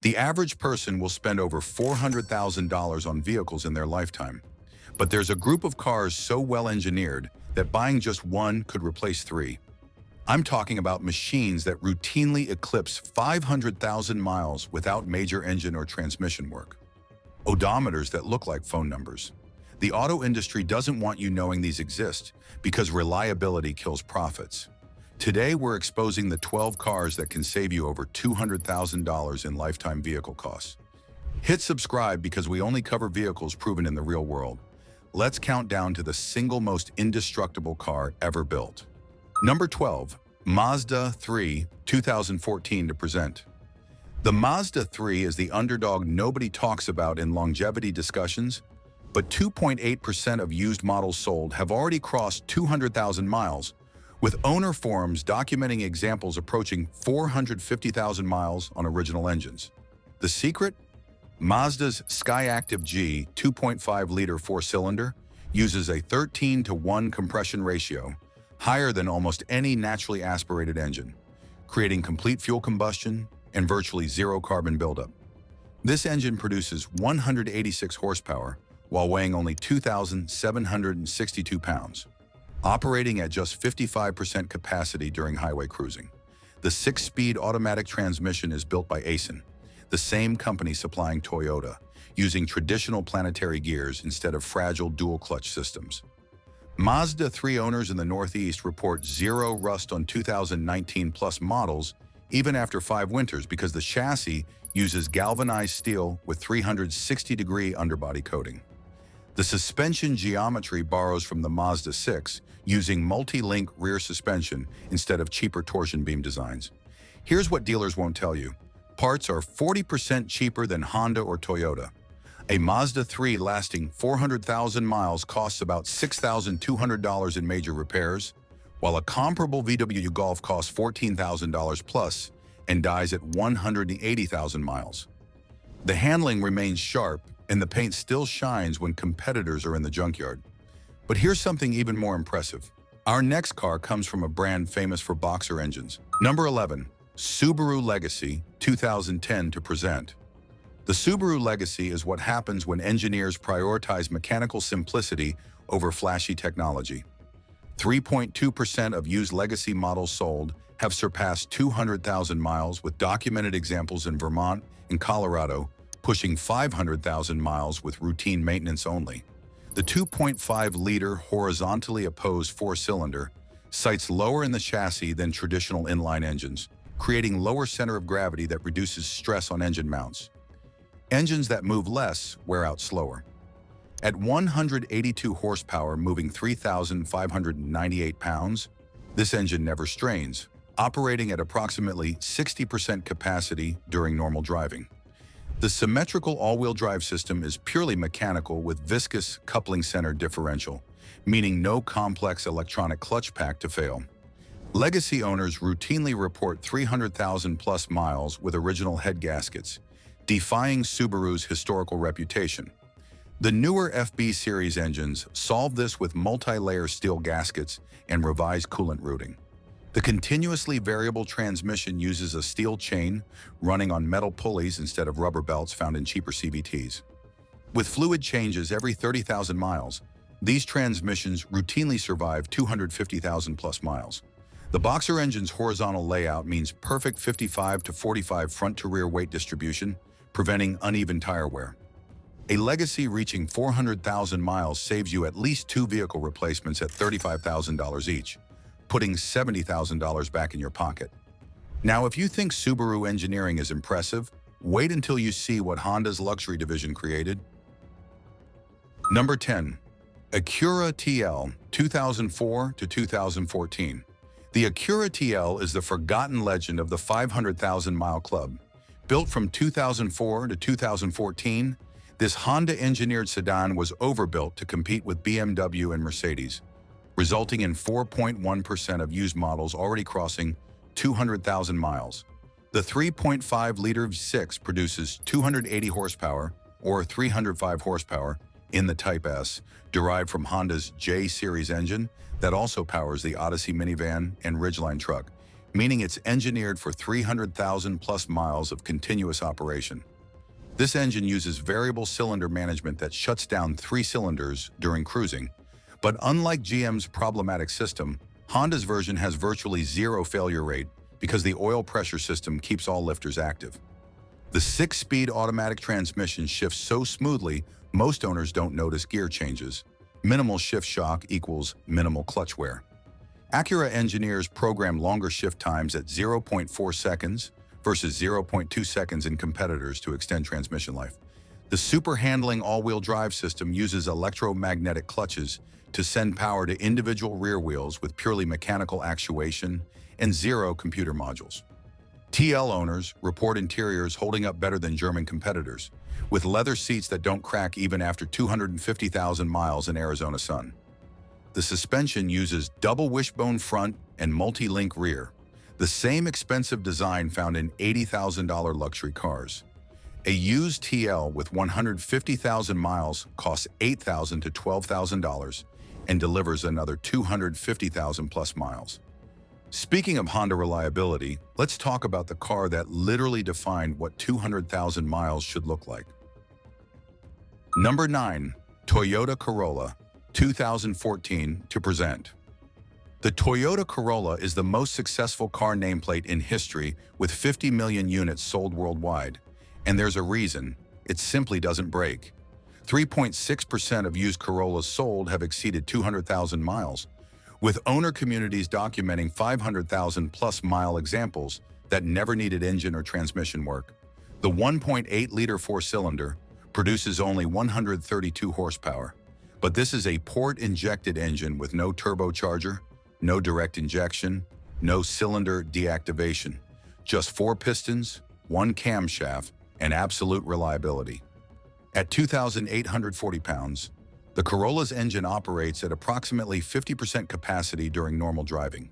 The average person will spend over $400,000 on vehicles in their lifetime. But there's a group of cars so well engineered that buying just one could replace three. I'm talking about machines that routinely eclipse 500,000 miles without major engine or transmission work. Odometers that look like phone numbers. The auto industry doesn't want you knowing these exist because reliability kills profits. Today, we're exposing the 12 cars that can save you over $200,000 in lifetime vehicle costs. Hit subscribe because we only cover vehicles proven in the real world. Let's count down to the single most indestructible car ever built. Number 12, Mazda 3 2014 to present. The Mazda 3 is the underdog nobody talks about in longevity discussions, but 2.8% of used models sold have already crossed 200,000 miles, with owner forums documenting examples approaching 450,000 miles on original engines. The secret? Mazda's Skyactiv G 2.5-liter four-cylinder uses a 13:1 compression ratio, higher than almost any naturally aspirated engine, creating complete fuel combustion and virtually zero carbon buildup. This engine produces 186 horsepower while weighing only 2,762 pounds, operating at just 55% capacity during highway cruising. The 6-speed automatic transmission is built by Avalon, the same company supplying Toyota, using traditional planetary gears instead of fragile dual-clutch systems. Mazda 3 owners in the Northeast report zero rust on 2019 plus models even after 5 winters because the chassis uses galvanized steel with 360-degree underbody coating. The suspension geometry borrows from the Mazda 6, using multi-link rear suspension instead of cheaper torsion beam designs. Here's what dealers won't tell you. Parts are 40% cheaper than Honda or Toyota. A Mazda 3 lasting 400,000 miles costs about $6,200 in major repairs, while a comparable VW Golf costs $14,000 plus and dies at 180,000 miles. The handling remains sharp, and the paint still shines when competitors are in the junkyard. But here's something even more impressive. Our next car comes from a brand famous for boxer engines. Number 11, Subaru Legacy 2010 to present. The Subaru Legacy is what happens when engineers prioritize mechanical simplicity over flashy technology. 3.2% of used Legacy models sold have surpassed 200,000 miles, with documented examples in Vermont and Colorado pushing 500,000 miles with routine maintenance only. The 2.5-liter horizontally opposed four-cylinder sites lower in the chassis than traditional inline engines, creating lower center of gravity that reduces stress on engine mounts. Engines that move less wear out slower. At 182 horsepower moving 3,598 pounds, this engine never strains, operating at approximately 60% capacity during normal driving. The symmetrical all-wheel drive system is purely mechanical with viscous coupling center differential, meaning no complex electronic clutch pack to fail. Legacy owners routinely report 300,000 plus miles with original head gaskets, defying Subaru's historical reputation. The newer FB series engines solve this with multi-layer steel gaskets and revised coolant routing. The continuously variable transmission uses a steel chain running on metal pulleys instead of rubber belts found in cheaper CVTs. With fluid changes every 30,000 miles, these transmissions routinely survive 250,000 plus miles. The boxer engine's horizontal layout means perfect 55 to 45 front-to-rear weight distribution, preventing uneven tire wear. A Legacy reaching 400,000 miles saves you at least 2 vehicle replacements at $35,000 each, putting $70,000 back in your pocket. Now, if you think Subaru engineering is impressive, wait until you see what Honda's luxury division created. Number 10, Acura TL 2004 to 2014. The Acura TL is the forgotten legend of the 500,000-mile club. Built from 2004 to 2014, this Honda-engineered sedan was overbuilt to compete with BMW and Mercedes, resulting in 4.1% of used models already crossing 200,000 miles. The 3.5-liter V6 produces 280 horsepower or 305 horsepower in the Type S, derived from Honda's J-Series engine that also powers the Odyssey minivan and Ridgeline truck, meaning it's engineered for 300,000 plus miles of continuous operation. This engine uses variable cylinder management that shuts down 3 cylinders during cruising, but unlike GM's problematic system, Honda's version has virtually zero failure rate because the oil pressure system keeps all lifters active. The 6-speed automatic transmission shifts so smoothly, most owners don't notice gear changes. Minimal shift shock equals minimal clutch wear. Acura engineers program longer shift times at 0.4 seconds versus 0.2 seconds in competitors to extend transmission life. The super handling all-wheel drive system uses electromagnetic clutches to send power to individual rear wheels with purely mechanical actuation and 0 computer modules. TL owners report interiors holding up better than German competitors, with leather seats that don't crack even after 250,000 miles in Arizona sun. The suspension uses double wishbone front and multi-link rear, the same expensive design found in $80,000 luxury cars. A used TL with 150,000 miles costs $8,000 to $12,000 and delivers another 250,000 plus miles. Speaking of Honda reliability, let's talk about the car that literally defined what 200,000 miles should look like. Number 9. Toyota Corolla, 2014 to present. The Toyota Corolla is the most successful car nameplate in history with 50 million units sold worldwide. And there's a reason. It simply doesn't break. 3.6% of used Corollas sold have exceeded 200,000 miles, with owner communities documenting 500,000 plus mile examples that never needed engine or transmission work. The 1.8-liter four-cylinder produces only 132 horsepower, but this is a port-injected engine with no turbocharger, no direct injection, no cylinder deactivation, just 4 pistons, 1 camshaft, and absolute reliability. At 2,840 pounds, the Corolla's engine operates at approximately 50% capacity during normal driving.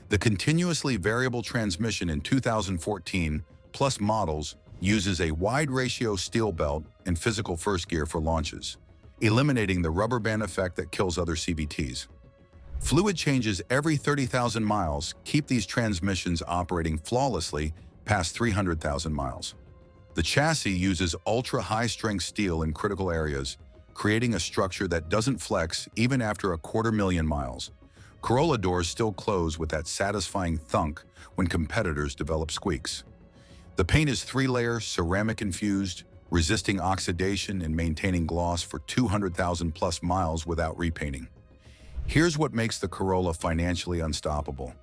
The continuously variable transmission in 2014 plus models uses a wide ratio steel belt and physical first gear for launches, eliminating the rubber band effect that kills other CVTs. Fluid changes every 30,000 miles keep these transmissions operating flawlessly past 300,000 miles. The chassis uses ultra-high-strength steel in critical areas, creating a structure that doesn't flex even after 250,000 miles. Corolla doors still close with that satisfying thunk when competitors develop squeaks. The paint is 3-layer, ceramic-infused, resisting oxidation and maintaining gloss for 200,000 plus miles without repainting. Here's what makes the Corolla financially unstoppable.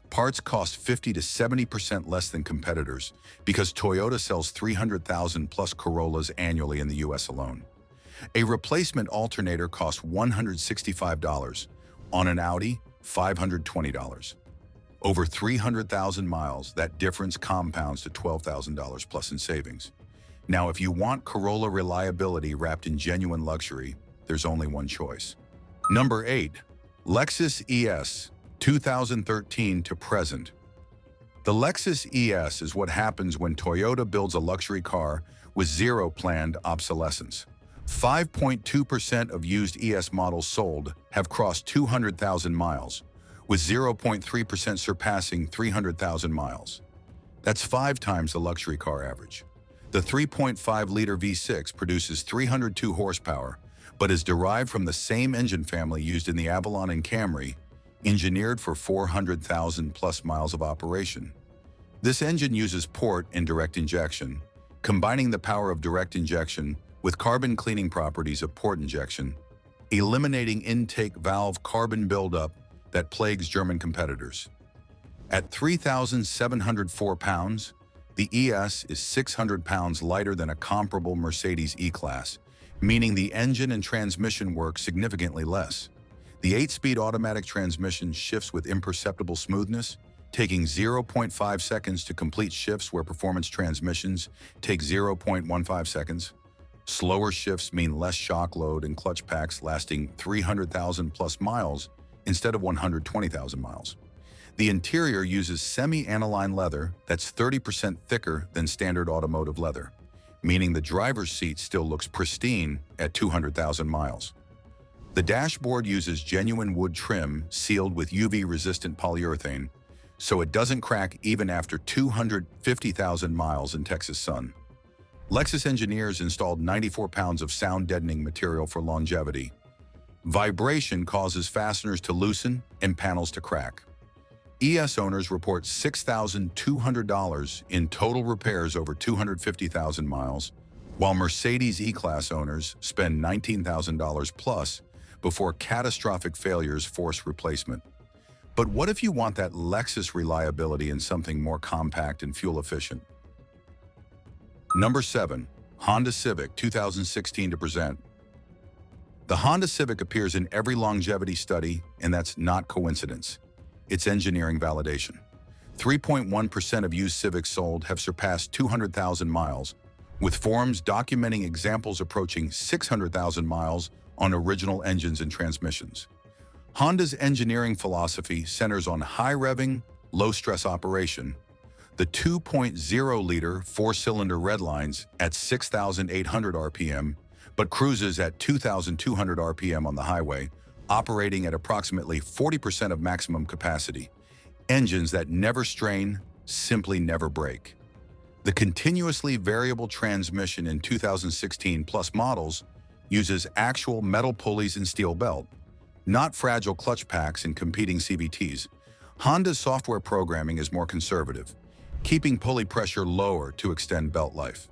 Parts cost 50 to 70% less than competitors because Toyota sells 300,000 plus Corollas annually in the US alone. A replacement alternator costs $165. On an Audi, $520. Over 300,000 miles, that difference compounds to $12,000 plus in savings. Now, if you want Corolla reliability wrapped in genuine luxury, there's only one choice. Number 8. Lexus ES, 2013 to present. The Lexus ES is what happens when Toyota builds a luxury car with zero planned obsolescence. 5.2% of used ES models sold have crossed 200,000 miles, with 0.3% surpassing 300,000 miles. That's 5 times the luxury car average. The 3.5-liter V6 produces 302 horsepower, but is derived from the same engine family used in the Avalon and Camry, engineered for 400,000 plus miles of operation. This engine uses port and direct injection, combining the power of direct injection with carbon cleaning properties of port injection, eliminating intake valve carbon buildup that plagues German competitors. At 3,704 pounds, the ES is 600 pounds lighter than a comparable Mercedes E-Class, meaning the engine and transmission work significantly less. The 8-speed automatic transmission shifts with imperceptible smoothness, taking 0.5 seconds to complete shifts where performance transmissions take 0.15 seconds. Slower shifts mean less shock load and clutch packs lasting 300,000 plus miles instead of 120,000 miles. The interior uses semi-aniline leather that's 30% thicker than standard automotive leather, meaning the driver's seat still looks pristine at 200,000 miles. The dashboard uses genuine wood trim sealed with UV-resistant polyurethane, so it doesn't crack even after 250,000 miles in Texas sun. Lexus engineers installed 94 pounds of sound-deadening material for longevity. Vibration causes fasteners to loosen and panels to crack. ES owners report $6,200 in total repairs over 250,000 miles, while Mercedes E-Class owners spend $19,000 plus before catastrophic failures force replacement. But what if you want that Lexus reliability in something more compact and fuel-efficient? Number 7. Honda Civic 2016 to present. The Honda Civic appears in every longevity study, and that's not coincidence. It's engineering validation. 3.1% of used Civics sold have surpassed 200,000 miles, with forums documenting examples approaching 600,000 miles on original engines and transmissions. Honda's engineering philosophy centers on high-revving, low-stress operation. The 2.0-liter four-cylinder redlines at 6,800 RPM, but cruises at 2,200 RPM on the highway, operating at approximately 40% of maximum capacity. Engines that never strain, simply never break. The continuously variable transmission in 2016 plus models uses actual metal pulleys and steel belt, not fragile clutch packs in competing CVTs. Honda's software programming is more conservative, keeping pulley pressure lower to extend belt life.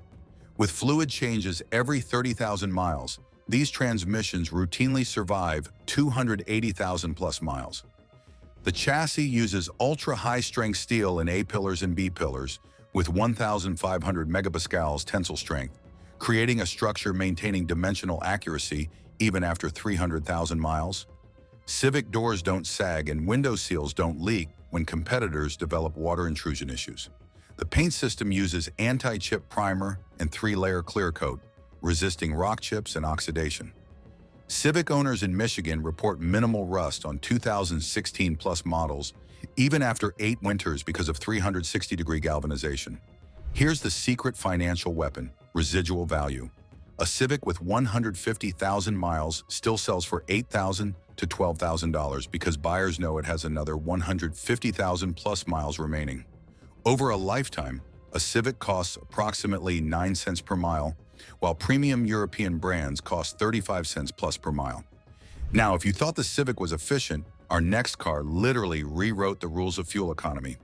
With fluid changes every 30,000 miles, these transmissions routinely survive 280,000 plus miles. The chassis uses ultra-high-strength steel in A-pillars and B-pillars with 1,500 megapascals tensile strength, creating a structure maintaining dimensional accuracy even after 300,000 miles. Civic doors don't sag and window seals don't leak when competitors develop water intrusion issues. The paint system uses anti-chip primer and 3-layer clear coat, resisting rock chips and oxidation. Civic owners in Michigan report minimal rust on 2016 plus models, even after 8 winters because of 360-degree galvanization. Here's the secret financial weapon: residual value. A Civic with 150,000 miles still sells for $8,000 to $12,000 because buyers know it has another 150,000 plus miles remaining. Over a lifetime, a Civic costs approximately 9 cents per mile, while premium European brands cost 35 cents plus per mile. Now, if you thought the Civic was efficient, our next car literally rewrote the rules of fuel economy.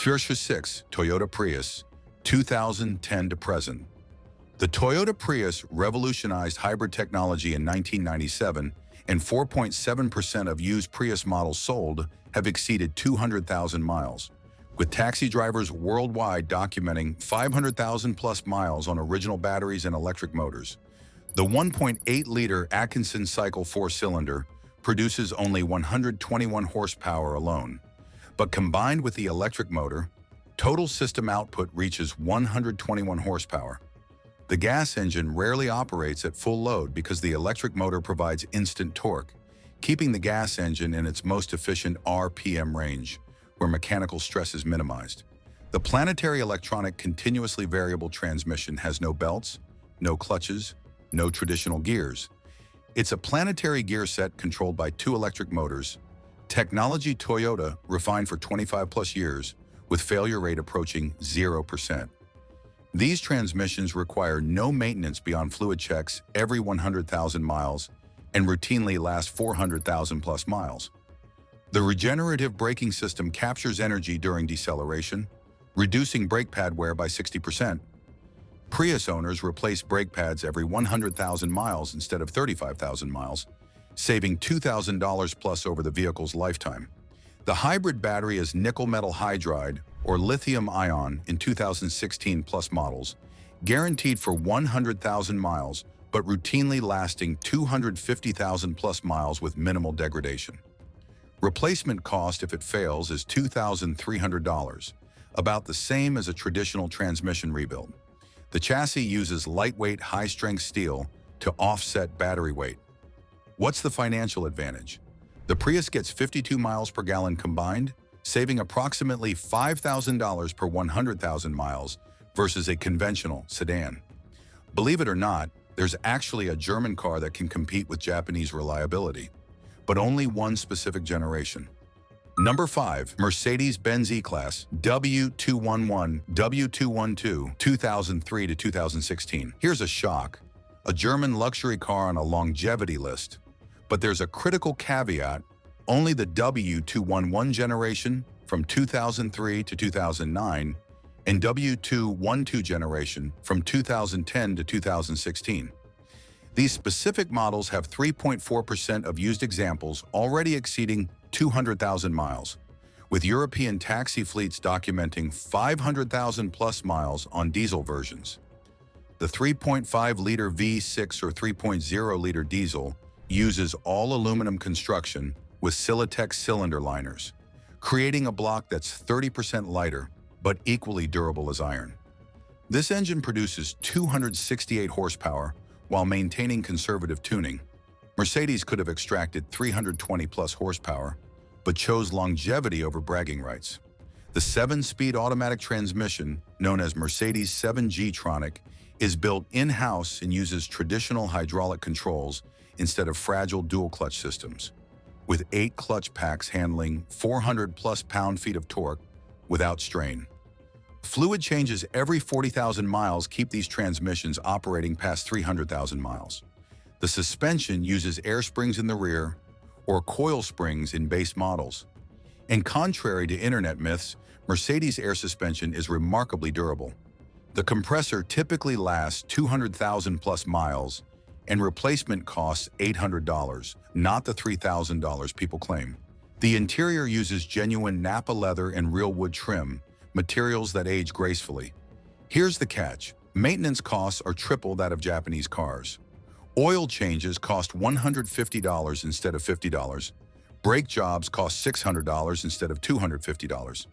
Number 6. Toyota Prius, 2010 to present. The Toyota Prius revolutionized hybrid technology in 1997, and 4.7% of used Prius models sold have exceeded 200,000 miles, with taxi drivers worldwide documenting 500,000 plus miles on original batteries and electric motors. The 1.8-liter Atkinson cycle four-cylinder produces only 121 horsepower alone, but combined with the electric motor, total system output reaches 121 horsepower. The gas engine rarely operates at full load because the electric motor provides instant torque, keeping the gas engine in its most efficient RPM range, where mechanical stress is minimized. The planetary electronic continuously variable transmission has no belts, no clutches, no traditional gears. It's a planetary gear set controlled by 2 electric motors, technology Toyota refined for 25 plus years, with failure rate approaching 0%. These transmissions require no maintenance beyond fluid checks every 100,000 miles and routinely last 400,000 plus miles. The regenerative braking system captures energy during deceleration, reducing brake pad wear by 60%. Prius owners replace brake pads every 100,000 miles instead of 35,000 miles, saving $2,000 plus over the vehicle's lifetime. The hybrid battery is nickel metal hydride or lithium-ion in 2016 plus models, guaranteed for 100,000 miles, but routinely lasting 250,000 plus miles with minimal degradation. Replacement cost if it fails is $2,300, about the same as a traditional transmission rebuild. The chassis uses lightweight, high-strength steel to offset battery weight. What's the financial advantage? The Prius gets 52 miles per gallon combined, saving approximately $5,000 per 100,000 miles versus a conventional sedan. Believe it or not, there's actually a German car that can compete with Japanese reliability, but only one specific generation. Number 5. Mercedes-Benz E-Class W211, W212, 2003 to 2016. Here's a shock. A German luxury car on a longevity list. But there's a critical caveat. Only the W211 generation from 2003 to 2009 and W212 generation from 2010 to 2016. These specific models have 3.4% of used examples already exceeding 200,000 miles, with European taxi fleets documenting 500,000 plus miles on diesel versions. The 3.5-liter V6 or 3.0-liter diesel uses all-aluminum construction with Silatex cylinder liners, creating a block that's 30% lighter but equally durable as iron. This engine produces 268 horsepower while maintaining conservative tuning. Mercedes could have extracted 320-plus horsepower, but chose longevity over bragging rights. The 7-speed automatic transmission, known as Mercedes 7G-tronic, is built in-house and uses traditional hydraulic controls instead of fragile dual-clutch systems, with 8 clutch packs handling 400-plus pound-feet of torque without strain. Fluid changes every 40,000 miles keep these transmissions operating past 300,000 miles. The suspension uses air springs in the rear or coil springs in base models. And contrary to internet myths, Mercedes air suspension is remarkably durable. The compressor typically lasts 200,000 plus miles, and replacement costs $800, not the $3,000 people claim. The interior uses genuine Napa leather and real wood trim, materials that age gracefully. Here's the catch. Maintenance costs are triple that of Japanese cars. Oil changes cost $150 instead of $50. Brake jobs cost $600 instead of $250.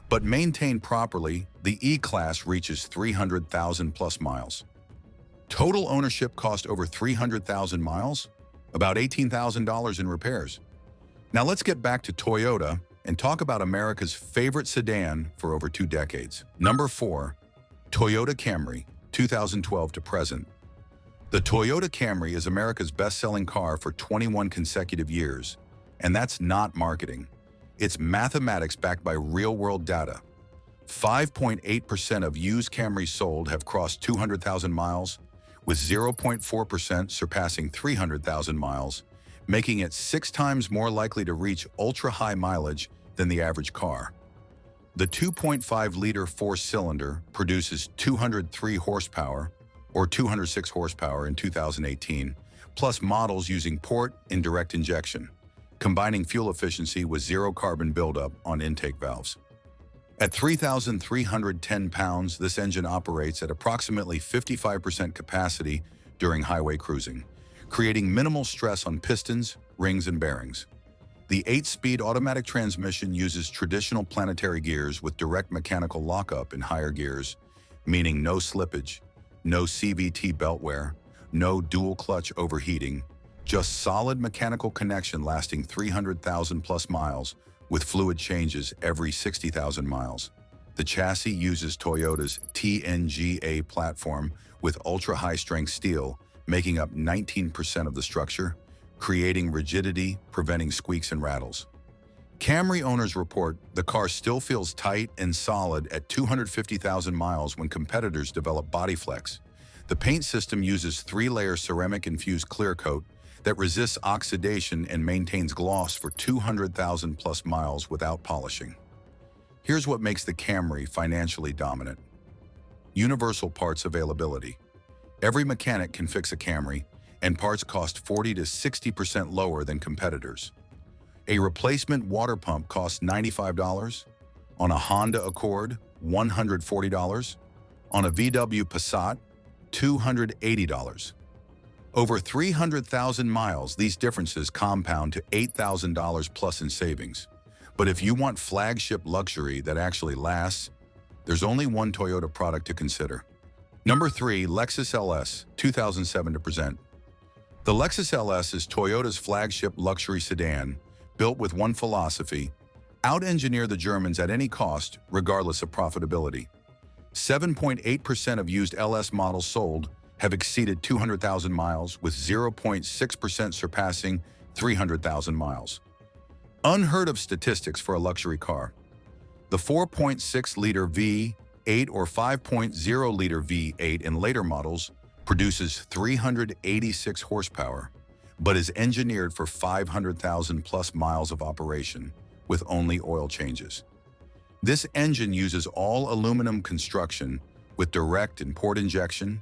But maintained properly, the E-Class reaches 300,000 plus miles. Total ownership cost over 300,000 miles, about $18,000 in repairs. Now let's get back to Toyota and talk about America's favorite sedan for over 2 decades. Number 4. Toyota Camry, 2012 to present. The Toyota Camry is America's best-selling car for 21 consecutive years, and that's not marketing. It's mathematics backed by real-world data. 5.8% of used Camrys sold have crossed 200,000 miles, with 0.4% surpassing 300,000 miles, making it 6 times more likely to reach ultra-high mileage than the average car. The 2.5-liter 4-cylinder produces 203 horsepower, or 206 horsepower in 2018, plus models using port and direct injection, combining fuel efficiency with zero carbon buildup on intake valves. At 3,310 pounds, this engine operates at approximately 55% capacity during highway cruising, creating minimal stress on pistons, rings, and bearings. The 8-speed automatic transmission uses traditional planetary gears with direct mechanical lockup in higher gears, meaning no slippage, no CVT belt wear, no dual clutch overheating, just solid mechanical connection lasting 300,000 plus miles with fluid changes every 60,000 miles. The chassis uses Toyota's TNGA platform with ultra-high-strength steel, making up 19% of the structure, creating rigidity, preventing squeaks and rattles. Camry owners report the car still feels tight and solid at 250,000 miles when competitors develop body flex. The paint system uses 3-layer ceramic-infused clear coat that resists oxidation and maintains gloss for 200,000 plus miles without polishing. Here's what makes the Camry financially dominant. Universal parts availability. Every mechanic can fix a Camry, and parts cost 40 to 60% lower than competitors. A replacement water pump costs $95, on a Honda Accord, $140, on a VW Passat, $280. Over 300,000 miles, these differences compound to $8,000 plus in savings. But if you want flagship luxury that actually lasts, there's only one Toyota product to consider. Number 3, Lexus LS, 2007 to present. The Lexus LS is Toyota's flagship luxury sedan, built with one philosophy: out-engineer the Germans at any cost, regardless of profitability. 7.8% of used LS models sold have exceeded 200,000 miles, with 0.6% surpassing 300,000 miles. Unheard of statistics for a luxury car. The 4.6-liter V8 or 5.0-liter V8 in later models produces 386 horsepower, but is engineered for 500,000 plus miles of operation with only oil changes. This engine uses all aluminum construction with direct and port injection,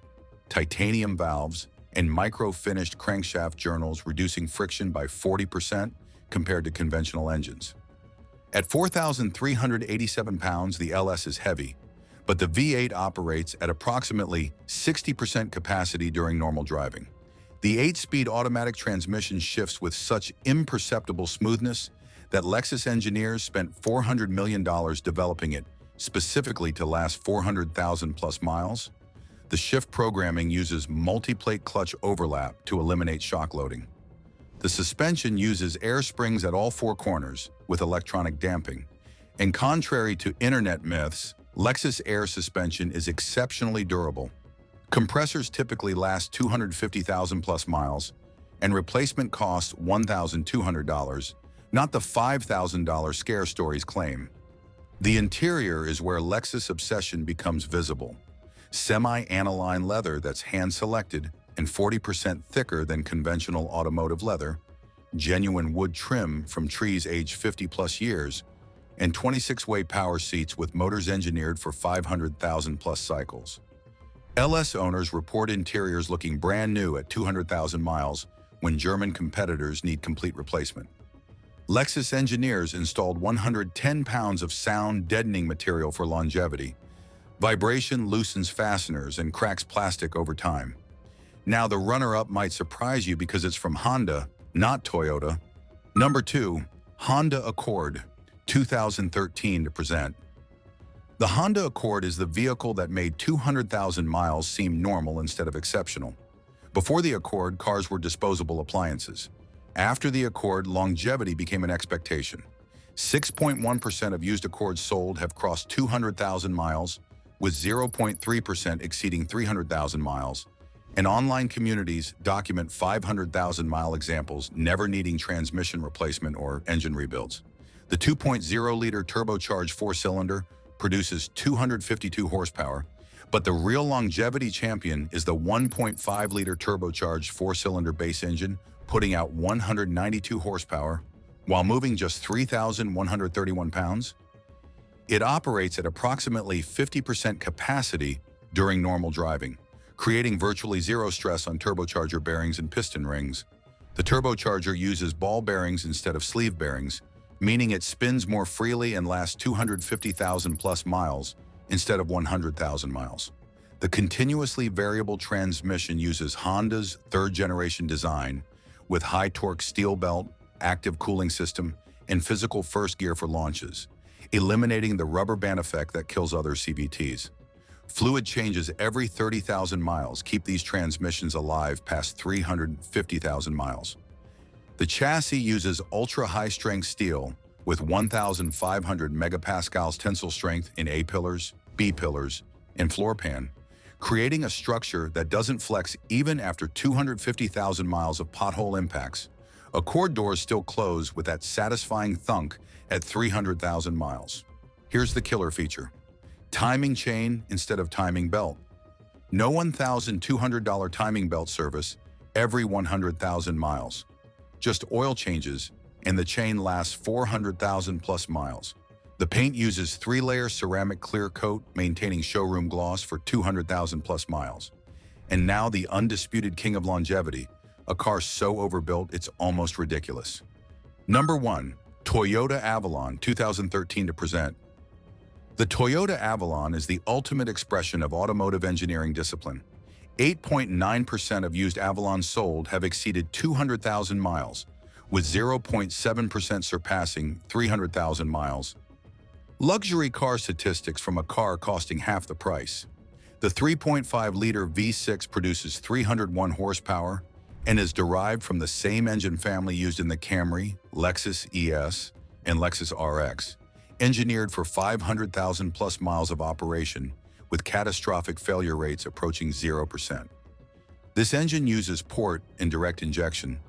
titanium valves, and micro-finished crankshaft journals, reducing friction by 40% compared to conventional engines. At 4,387 pounds, the LS is heavy, but the V8 operates at approximately 60% capacity during normal driving. The 8-speed automatic transmission shifts with such imperceptible smoothness that Lexus engineers spent $400 million developing it specifically to last 400,000 plus miles. The shift programming uses multi-plate clutch overlap to eliminate shock loading. The suspension uses air springs at all four corners with electronic damping. And contrary to internet myths, Lexus air suspension is exceptionally durable. Compressors typically last 250,000 plus miles, and replacement costs $1,200, not the $5,000 scare stories claim. The interior is where Lexus obsession becomes visible. Semi-aniline leather that's hand-selected and 40% thicker than conventional automotive leather, genuine wood trim from trees aged 50-plus years, and 26-way power seats with motors engineered for 500,000 plus cycles. LS owners report interiors looking brand new at 200,000 miles when German competitors need complete replacement. Lexus engineers installed 110 pounds of sound-deadening material for longevity. Vibration loosens fasteners and cracks plastic over time. Now, the runner-up might surprise you because it's from Honda, not Toyota. Number 2, Honda Accord, 2013 to present. The Honda Accord is the vehicle that made 200,000 miles seem normal instead of exceptional. Before the Accord, cars were disposable appliances. After the Accord, longevity became an expectation. 6.1% of used Accords sold have crossed 200,000 miles, with 0.3% exceeding 300,000 miles, and online communities document 500,000-mile examples never needing transmission replacement or engine rebuilds. The 2.0-liter turbocharged four-cylinder produces 252 horsepower, but the real longevity champion is the 1.5-liter turbocharged four-cylinder base engine, putting out 192 horsepower while moving just 3,131 pounds. It operates at approximately 50% capacity during normal driving, creating virtually zero stress on turbocharger bearings and piston rings. The turbocharger uses ball bearings instead of sleeve bearings, meaning it spins more freely and lasts 250,000 plus miles instead of 100,000 miles. The continuously variable transmission uses Honda's third-generation design with high-torque steel belt, active cooling system, and physical first gear for launches, eliminating the rubber band effect that kills other CVTs. Fluid changes every 30,000 miles keep these transmissions alive past 350,000 miles. The chassis uses ultra-high-strength steel with 1,500 megapascals tensile strength in A-pillars, B-pillars, and floor pan, creating a structure that doesn't flex even after 250,000 miles of pothole impacts. Accord doors still close with that satisfying thunk at 300,000 miles. Here's the killer feature: timing chain instead of timing belt. No $1,200 timing belt service every 100,000 miles. Just oil changes, and the chain lasts 400,000 plus miles. The paint uses 3-layer ceramic clear coat, maintaining showroom gloss for 200,000 plus miles. And now the undisputed king of longevity, a car so overbuilt it's almost ridiculous. Number 1, Toyota Avalon, 2013 to present. The Toyota Avalon is the ultimate expression of automotive engineering discipline. 8.9% of used Avalons sold have exceeded 200,000 miles, with 0.7% surpassing 300,000 miles. Luxury car statistics from a car costing half the price. The 3.5-liter V6 produces 301 horsepower and is derived from the same engine family used in the Camry, Lexus ES, and Lexus RX, engineered for 500,000 plus miles of operation, with catastrophic failure rates approaching 0%. This engine uses port and direct injection,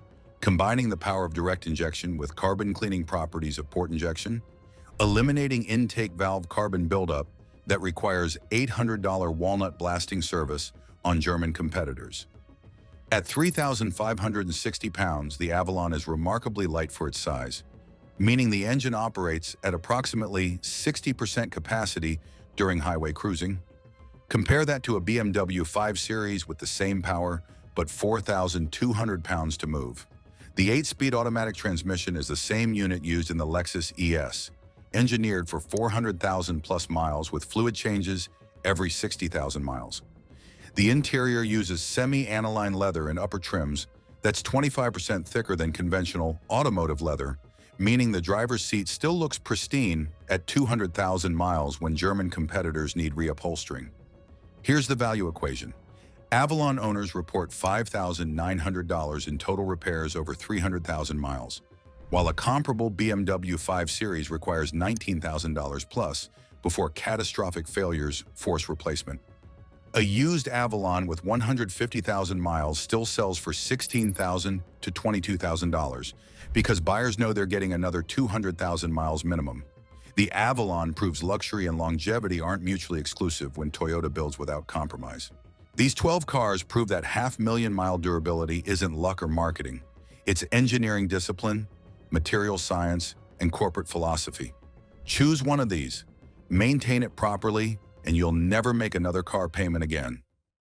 combining the power of direct injection with carbon-cleaning properties of port injection, eliminating intake valve carbon buildup that requires $800 walnut blasting service on German competitors. At 3,560 pounds, the Avalon is remarkably light for its size, meaning the engine operates at approximately 60% capacity during highway cruising. Compare that to a BMW 5 Series with the same power, but 4,200 pounds to move. The 8-speed automatic transmission is the same unit used in the Lexus ES, engineered for 400,000 plus miles with fluid changes every 60,000 miles. The interior uses semi-aniline leather in upper trims that's 25% thicker than conventional automotive leather, meaning the driver's seat still looks pristine at 200,000 miles when German competitors need reupholstering. Here's the value equation. Avalon owners report $5,900 in total repairs over 300,000 miles, while a comparable BMW 5 Series requires $19,000 plus before catastrophic failures force replacement. A used Avalon with 150,000 miles still sells for $16,000 to $22,000 because buyers know they're getting another 200,000 miles minimum. The Avalon proves luxury and longevity aren't mutually exclusive when Toyota builds without compromise. These 12 cars prove that 500,000-mile durability isn't luck or marketing. It's engineering discipline, material science, and corporate philosophy. Choose one of these, maintain it properly, and you'll never make another car payment again.